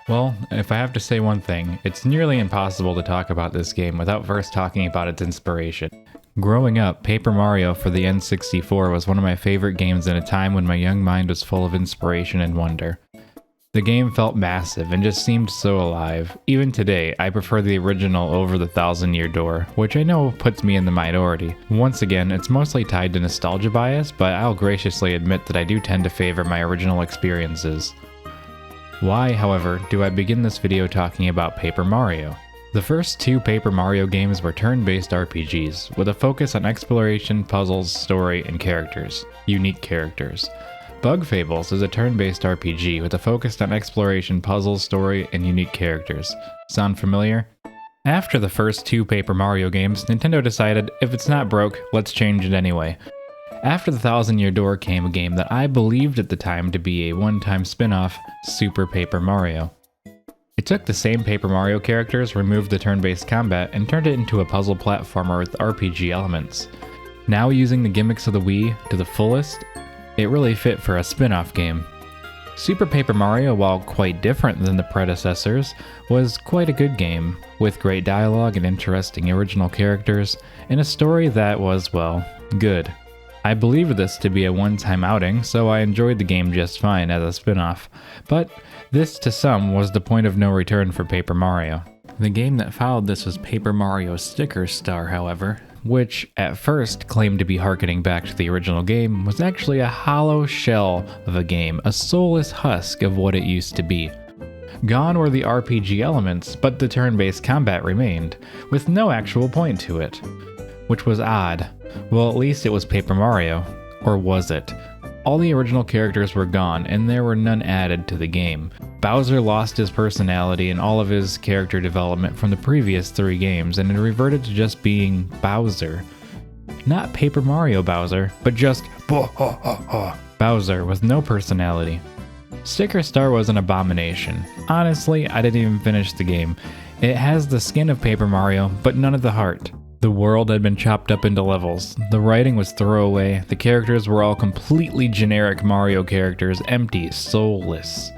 Well, if I have to say one thing, it's nearly impossible to talk about this game without first talking about its inspiration. Growing up, Paper Mario for the N64 was one of my favorite games in a time when my young mind was full of inspiration and wonder. The game felt massive and just seemed so alive. Even today, I prefer the original over the Thousand Year Door, which I know puts me in the minority. Once again, it's mostly tied to nostalgia bias, but I'll graciously admit that I do tend to favor my original experiences. Why, however, do I begin this video talking about Paper Mario? The first two Paper Mario games were turn-based RPGs, with a focus on exploration, puzzles, story, and characters. Unique characters. Bug Fables is a turn-based RPG with a focus on exploration, puzzles, story, and unique characters. Sound familiar? After the first two Paper Mario games, Nintendo decided, if it's not broke, let's change it anyway. After the Thousand Year Door came a game that I believed at the time to be a one-time spin-off, Super Paper Mario. It took the same Paper Mario characters, removed the turn-based combat, and turned it into a puzzle platformer with RPG elements. Now using the gimmicks of the Wii to the fullest, it really fit for a spin-off game. Super Paper Mario, while quite different than the predecessors, was quite a good game, with great dialogue and interesting original characters, and a story that was, well, good. I believed this to be a one-time outing, so I enjoyed the game just fine as a spin-off, but this to some was the point of no return for Paper Mario. The game that followed this was Paper Mario Sticker Star, however, which at first claimed to be harkening back to the original game, was actually a hollow shell of a game, a soulless husk of what it used to be. Gone were the RPG elements, but the turn-based combat remained, with no actual point to it. Which was odd. Well, at least it was Paper Mario. Or was it? All the original characters were gone, and there were none added to the game. Bowser lost his personality and all of his character development from the previous three games, and it reverted to just being Bowser. Not Paper Mario Bowser, but just Bowser with no personality. Sticker Star was an abomination. Honestly, I didn't even finish the game. It has the skin of Paper Mario, but none of the heart. The world had been chopped up into levels, the writing was throwaway, the characters were all completely generic Mario characters, empty, soulless.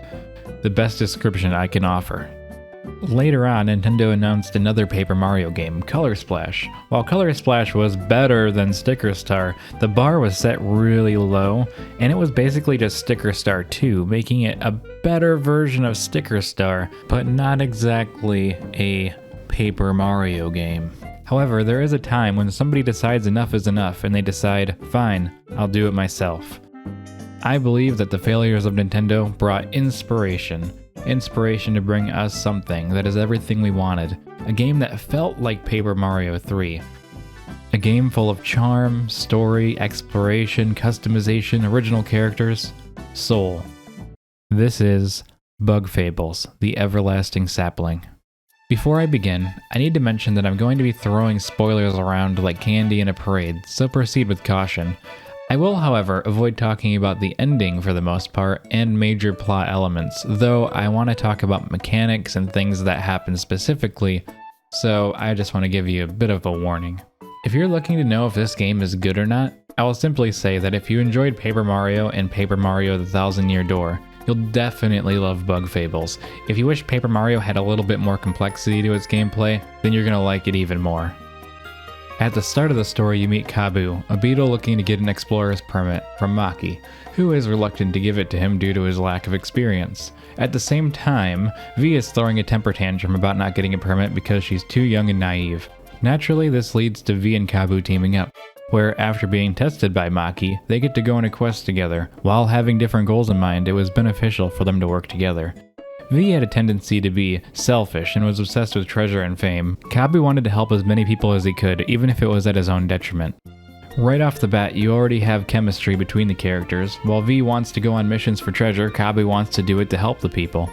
The best description I can offer. Later on, Nintendo announced another Paper Mario game, Color Splash. While Color Splash was better than Sticker Star, the bar was set really low, and it was basically just Sticker Star 2, making it a better version of Sticker Star, but not exactly a Paper Mario game. However, there is a time when somebody decides enough is enough and they decide, fine, I'll do it myself. I believe that the failures of Nintendo brought inspiration. Inspiration to bring us something that is everything we wanted. A game that felt like Paper Mario 3. A game full of charm, story, exploration, customization, original characters, soul. This is Bug Fables, the Everlasting Sapling. Before I begin, I need to mention that I'm going to be throwing spoilers around like candy in a parade, so proceed with caution. I will, however, avoid talking about the ending for the most part and major plot elements, though I want to talk about mechanics and things that happen specifically, so I just want to give you a bit of a warning. If you're looking to know if this game is good or not, I will simply say that if you enjoyed Paper Mario and Paper Mario the Thousand Year Door, you'll definitely love Bug Fables. If you wish Paper Mario had a little bit more complexity to its gameplay, then you're gonna like it even more. At the start of the story, you meet Kabu, a beetle looking to get an explorer's permit from Maki, who is reluctant to give it to him due to his lack of experience. At the same time, V is throwing a temper tantrum about not getting a permit because she's too young and naive. Naturally, this leads to V and Kabu teaming up, where after being tested by Maki, they get to go on a quest together. While having different goals in mind, it was beneficial for them to work together. V had a tendency to be selfish and was obsessed with treasure and fame. Kabu wanted to help as many people as he could, even if it was at his own detriment. Right off the bat, you already have chemistry between the characters. While V wants to go on missions for treasure, Kabu wants to do it to help the people.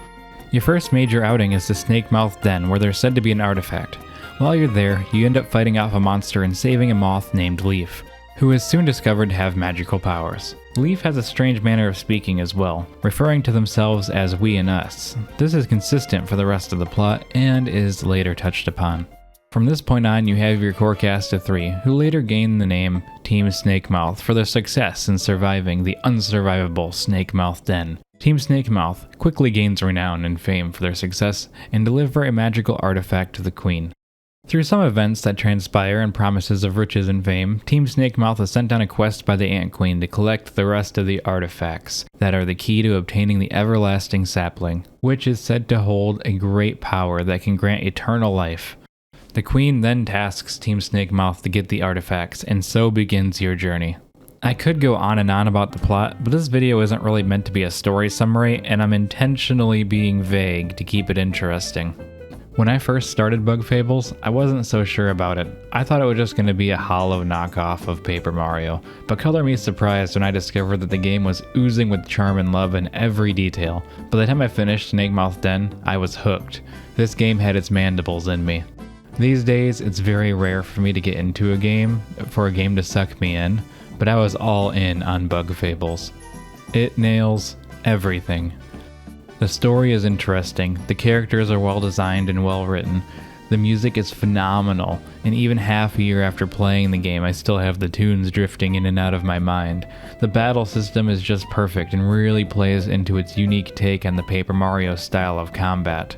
Your first major outing is the Snake Mouth Den, where there's said to be an artifact. While you're there, you end up fighting off a monster and saving a moth named Leaf, who is soon discovered to have magical powers. Leaf has a strange manner of speaking as well, referring to themselves as we and us. This is consistent for the rest of the plot and is later touched upon. From this point on, you have your core cast of 3, who later gain the name Team Snake Mouth for their success in surviving the unsurvivable Snake Mouth Den. Team Snakemouth quickly gains renown and fame for their success and deliver a magical artifact to the Queen. Through some events that transpire and promises of riches and fame, Team Snakemouth is sent on a quest by the Ant Queen to collect the rest of the artifacts that are the key to obtaining the everlasting Sapling, which is said to hold a great power that can grant eternal life. The Queen then tasks Team Snakemouth to get the artifacts, and so begins your journey. I could go on and on about the plot, but this video isn't really meant to be a story summary, and I'm intentionally being vague to keep it interesting. When I first started Bug Fables, I wasn't so sure about it. I thought it was just going to be a hollow knockoff of Paper Mario, but color me surprised when I discovered that the game was oozing with charm and love in every detail. By the time I finished Snakemouth Den, I was hooked. This game had its mandibles in me. These days, it's very rare for me to get into a game, for a game to suck me in, but I was all in on Bug Fables. It nails everything. The story is interesting, the characters are well designed and well written, the music is phenomenal, and even half a year after playing the game I still have the tunes drifting in and out of my mind. The battle system is just perfect and really plays into its unique take on the Paper Mario style of combat,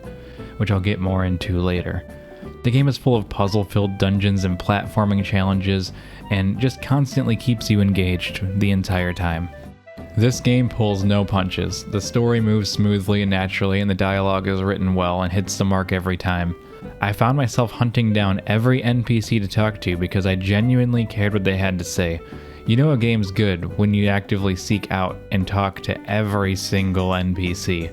which I'll get more into later. The game is full of puzzle-filled dungeons and platforming challenges, and just constantly keeps you engaged the entire time. This game pulls no punches, the story moves smoothly and naturally, and the dialogue is written well and hits the mark every time. I found myself hunting down every NPC to talk to because I genuinely cared what they had to say. You know a game's good when you actively seek out and talk to every single NPC.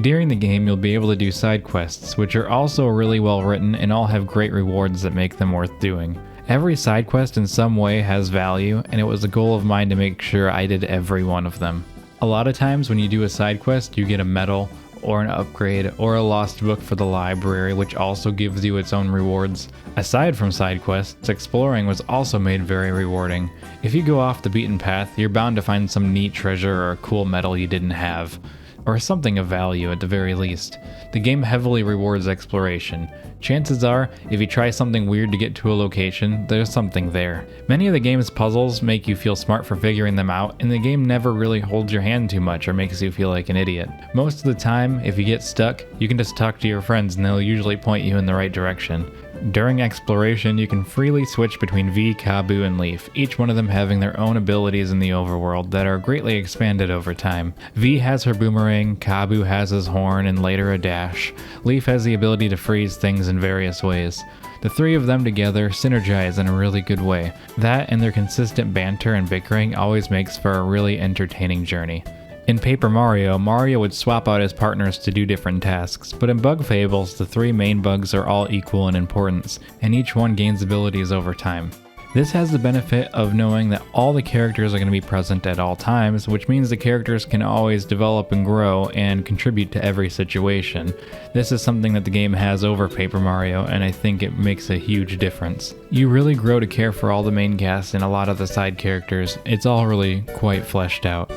During the game, you'll be able to do side quests, which are also really well written and all have great rewards that make them worth doing. Every side quest in some way has value, and it was a goal of mine to make sure I did every one of them. A lot of times when you do a side quest, you get a medal, or an upgrade, or a lost book for the library, which also gives you its own rewards. Aside from side quests, exploring was also made very rewarding. If you go off the beaten path, you're bound to find some neat treasure or a cool medal you didn't have. Or something of value at the very least. The game heavily rewards exploration. Chances are, if you try something weird to get to a location, there's something there. Many of the game's puzzles make you feel smart for figuring them out, and the game never really holds your hand too much or makes you feel like an idiot. Most of the time, if you get stuck, you can just talk to your friends and they'll usually point you in the right direction. During exploration, you can freely switch between V, Kabu, and Leaf, each one of them having their own abilities in the overworld that are greatly expanded over time. V has her boomerang, Kabu has his horn and later a dash. Leaf has the ability to freeze things in various ways. The three of them together synergize in a really good way. That and their consistent banter and bickering always makes for a really entertaining journey. In Paper Mario, Mario would swap out his partners to do different tasks, but in Bug Fables, the three main bugs are all equal in importance, and each one gains abilities over time. This has the benefit of knowing that all the characters are going to be present at all times, which means the characters can always develop and grow and contribute to every situation. This is something that the game has over Paper Mario, and I think it makes a huge difference. You really grow to care for all the main cast and a lot of the side characters. It's all really quite fleshed out.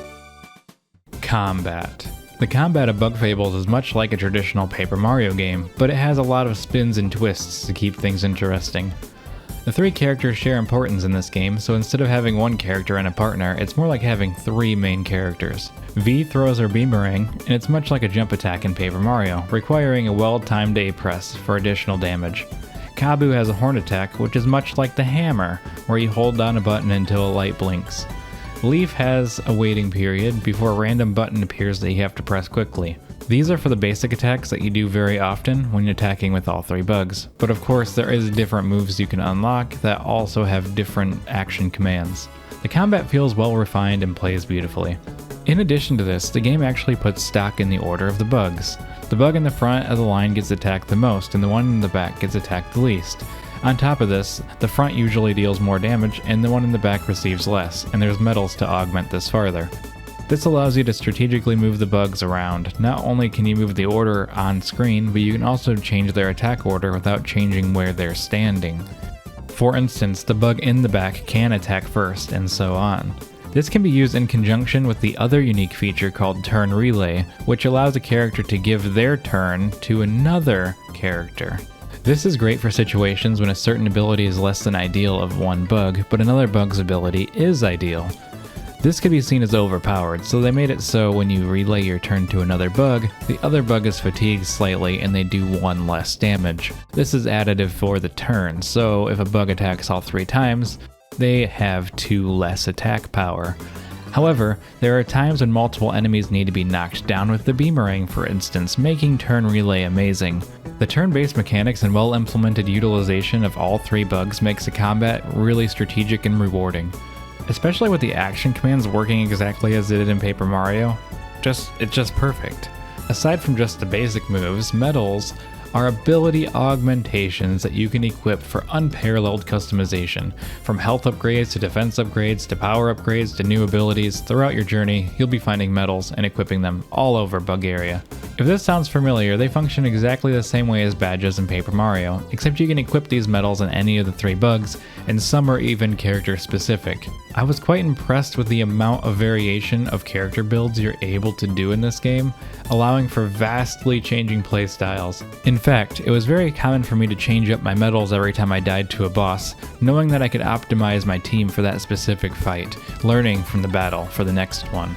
Combat. The combat of Bug Fables is much like a traditional Paper Mario game, but it has a lot of spins and twists to keep things interesting. The three characters share importance in this game, so instead of having one character and a partner, it's more like having three main characters. V throws her boomerang, and it's much like a jump attack in Paper Mario, requiring a well-timed A press for additional damage. Kabu has a horn attack, which is much like the hammer, where you hold down a button until a light blinks. Leaf has a waiting period before a random button appears that you have to press quickly. These are for the basic attacks that you do very often when attacking with all three bugs, but of course there is different moves you can unlock that also have different action commands. The combat feels well refined and plays beautifully. In addition to this, the game actually puts stock in the order of the bugs. The bug in the front of the line gets attacked the most, and the one in the back gets attacked the least. On top of this, the front usually deals more damage and the one in the back receives less, and there's medals to augment this farther. This allows you to strategically move the bugs around. Not only can you move the order on screen, but you can also change their attack order without changing where they're standing. For instance, the bug in the back can attack first, and so on. This can be used in conjunction with the other unique feature called Turn Relay, which allows a character to give their turn to another character. This is great for situations when a certain ability is less than ideal of one bug, but another bug's ability is ideal. This could be seen as overpowered, so they made it so when you relay your turn to another bug, the other bug is fatigued slightly and they do 1 less damage. This is additive for the turn, so if a bug attacks all 3 times, they have 2 less attack power. However, there are times when multiple enemies need to be knocked down with the Beamerang, for instance, making turn relay amazing. The turn-based mechanics and well-implemented utilization of all 3 bugs makes the combat really strategic and rewarding. Especially with the action commands working exactly as it did in Paper Mario. It's just perfect. Aside from just the basic moves, medals are ability augmentations that you can equip for unparalleled customization. From health upgrades to defense upgrades to power upgrades to new abilities, throughout your journey, you'll be finding medals and equipping them all over Bug Area. If this sounds familiar, they function exactly the same way as badges in Paper Mario, except you can equip these medals in any of the 3 bugs, and some are even character specific. I was quite impressed with the amount of variation of character builds you're able to do in this game, allowing for vastly changing playstyles. In fact, it was very common for me to change up my medals every time I died to a boss, knowing that I could optimize my team for that specific fight, learning from the battle for the next one.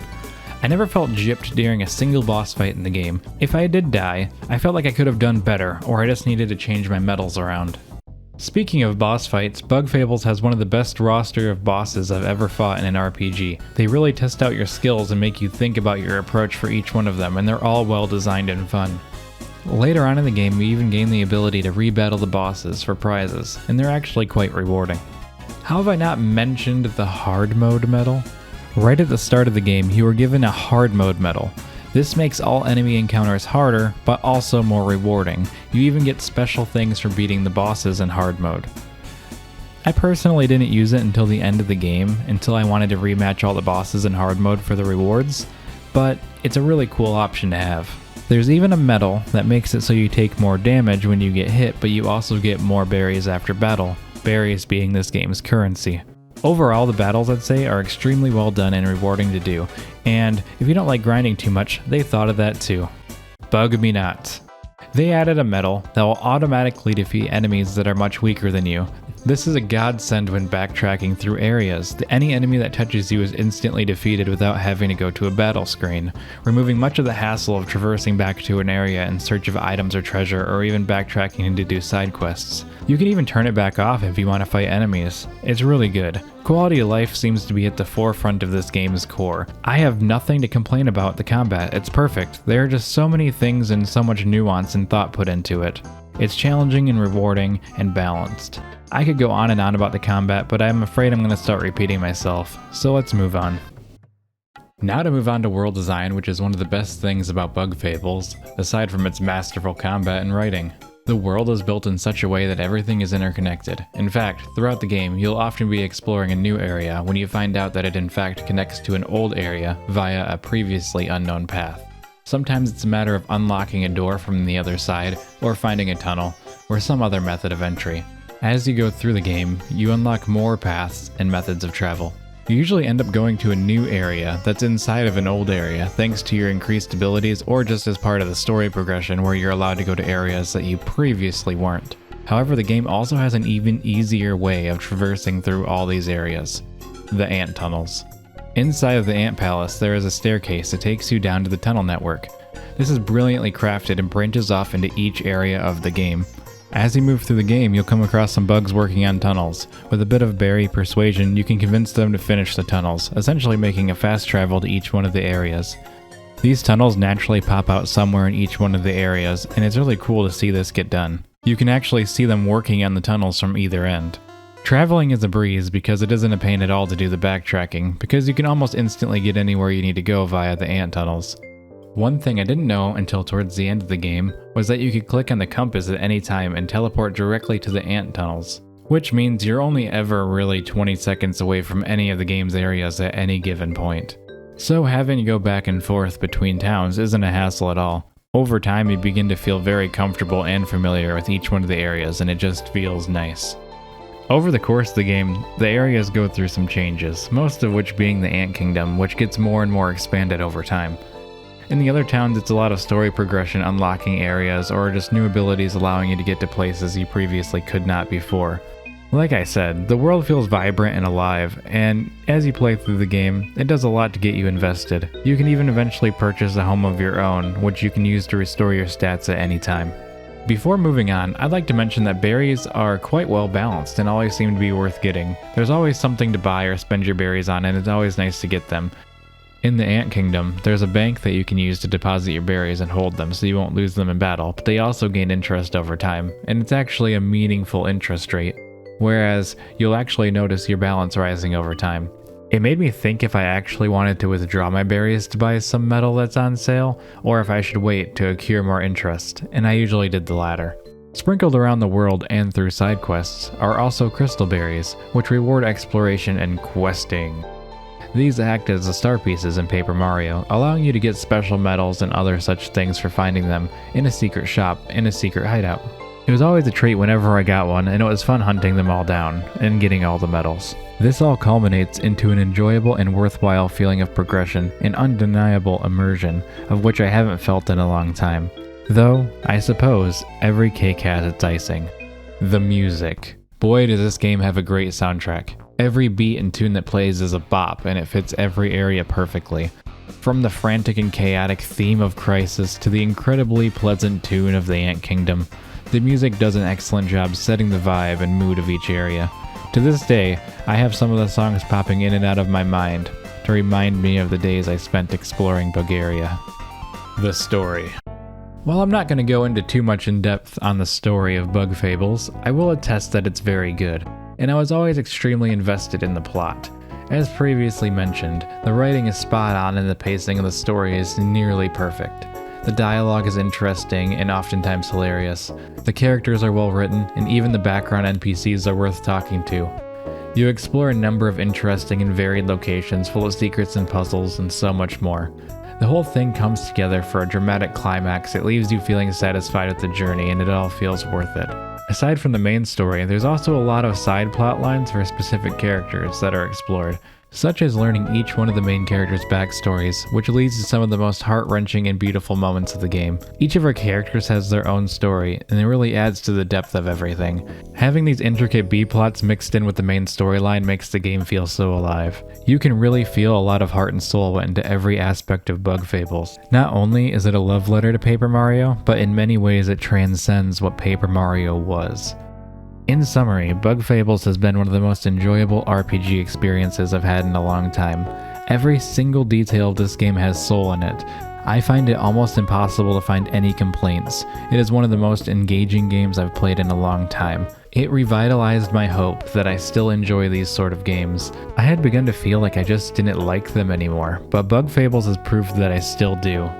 I never felt gypped during a single boss fight in the game. If I did die, I felt like I could have done better, or I just needed to change my medals around. Speaking of boss fights, Bug Fables has one of the best roster of bosses I've ever fought in an RPG. They really test out your skills and make you think about your approach for each one of them, and they're all well designed and fun. Later on in the game, we even gain the ability to rebattle the bosses for prizes, and they're actually quite rewarding. How have I not mentioned the hard mode medal? Right at the start of the game, you are given a hard mode medal. This makes all enemy encounters harder, but also more rewarding. You even get special things for beating the bosses in hard mode. I personally didn't use it until the end of the game, until I wanted to rematch all the bosses in hard mode for the rewards, but it's a really cool option to have. There's even a medal that makes it so you take more damage when you get hit, but you also get more berries after battle, berries being this game's currency. Overall, the battles, I'd say, are extremely well done and rewarding to do, and if you don't like grinding too much, they thought of that too. Bug me not. They added a medal that will automatically defeat enemies that are much weaker than you. This is a godsend when backtracking through areas. Any enemy that touches you is instantly defeated without having to go to a battle screen, removing much of the hassle of traversing back to an area in search of items or treasure, or even backtracking to do side quests. You can even turn it back off if you want to fight enemies. It's really good. Quality of life seems to be at the forefront of this game's core. I have nothing to complain about the combat, it's perfect. There are just so many things and so much nuance and thought put into it. It's challenging and rewarding and balanced. I could go on and on about the combat, but I'm afraid I'm going to start repeating myself, so let's move on. Now to move on to world design, which is one of the best things about Bug Fables, aside from its masterful combat and writing. The world is built in such a way that everything is interconnected. In fact, throughout the game, you'll often be exploring a new area when you find out that it in fact connects to an old area via a previously unknown path. Sometimes it's a matter of unlocking a door from the other side, or finding a tunnel, or some other method of entry. As you go through the game, you unlock more paths and methods of travel. You usually end up going to a new area that's inside of an old area thanks to your increased abilities, or just as part of the story progression where you're allowed to go to areas that you previously weren't. However, the game also has an even easier way of traversing through all these areas: the ant tunnels. Inside of the ant palace, there is a staircase that takes you down to the tunnel network. This is brilliantly crafted and branches off into each area of the game. As you move through the game, you'll come across some bugs working on tunnels. With a bit of berry persuasion, you can convince them to finish the tunnels, essentially making a fast travel to each one of the areas. These tunnels naturally pop out somewhere in each one of the areas, and it's really cool to see this get done. You can actually see them working on the tunnels from either end. Traveling is a breeze because it isn't a pain at all to do the backtracking, because you can almost instantly get anywhere you need to go via the ant tunnels. One thing I didn't know until towards the end of the game was that you could click on the compass at any time and teleport directly to the ant tunnels, which means you're only ever really 20 seconds away from any of the game's areas at any given point. So having to go back and forth between towns isn't a hassle at all. Over time, you begin to feel very comfortable and familiar with each one of the areas, and it just feels nice. Over the course of the game, the areas go through some changes, most of which being the Ant Kingdom, which gets more and more expanded over time. In the other towns, it's a lot of story progression, unlocking areas, or just new abilities allowing you to get to places you previously could not before. Like I said, the world feels vibrant and alive, and as you play through the game, it does a lot to get you invested. You can even eventually purchase a home of your own, which you can use to restore your stats at any time. Before moving on, I'd like to mention that berries are quite well balanced and always seem to be worth getting. There's always something to buy or spend your berries on, and it's always nice to get them. In the Ant Kingdom, there's a bank that you can use to deposit your berries and hold them so you won't lose them in battle, but they also gain interest over time, and it's actually a meaningful interest rate. Whereas, you'll actually notice your balance rising over time. It made me think if I actually wanted to withdraw my berries to buy some metal that's on sale, or if I should wait to accrue more interest, and I usually did the latter. Sprinkled around the world and through side quests are also crystal berries, which reward exploration and questing. These act as the star pieces in Paper Mario, allowing you to get special medals and other such things for finding them in a secret shop in a secret hideout. It was always a treat whenever I got one, and it was fun hunting them all down and getting all the medals. This all culminates into an enjoyable and worthwhile feeling of progression and undeniable immersion, of which I haven't felt in a long time. Though, I suppose, every cake has its icing. The music. Boy, does this game have a great soundtrack. Every beat and tune that plays is a bop, and it fits every area perfectly. From the frantic and chaotic theme of Crisis to the incredibly pleasant tune of the Ant Kingdom, the music does an excellent job setting the vibe and mood of each area. To this day, I have some of the songs popping in and out of my mind to remind me of the days I spent exploring Bulgaria. The story. While I'm not going to go into too much in depth on the story of Bug Fables, I will attest that it's very good, and I was always extremely invested in the plot. As previously mentioned, the writing is spot on and the pacing of the story is nearly perfect. The dialogue is interesting and oftentimes hilarious. The characters are well written, and even the background NPCs are worth talking to. You explore a number of interesting and varied locations full of secrets and puzzles and so much more. The whole thing comes together for a dramatic climax that leaves you feeling satisfied with the journey, and it all feels worth it. Aside from the main story, there's also a lot of side plot lines for specific characters that are explored, such as learning each one of the main characters' backstories, which leads to some of the most heart-wrenching and beautiful moments of the game. Each of our characters has their own story, and it really adds to the depth of everything. Having these intricate B-plots mixed in with the main storyline makes the game feel so alive. You can really feel a lot of heart and soul went into every aspect of Bug Fables. Not only is it a love letter to Paper Mario, but in many ways it transcends what Paper Mario was. In summary, Bug Fables has been one of the most enjoyable RPG experiences I've had in a long time. Every single detail of this game has soul in it. I find it almost impossible to find any complaints. It is one of the most engaging games I've played in a long time. It revitalized my hope that I still enjoy these sort of games. I had begun to feel like I just didn't like them anymore, but Bug Fables has proved that I still do.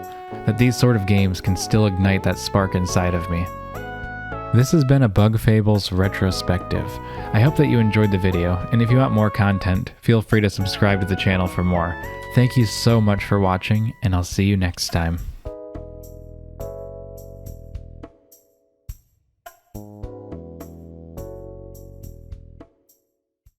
That these sort of games can still ignite that spark inside of me. This has been a Bug Fables retrospective. I hope that you enjoyed the video, and if you want more content, feel free to subscribe to the channel for more. Thank you so much for watching, and I'll see you next time.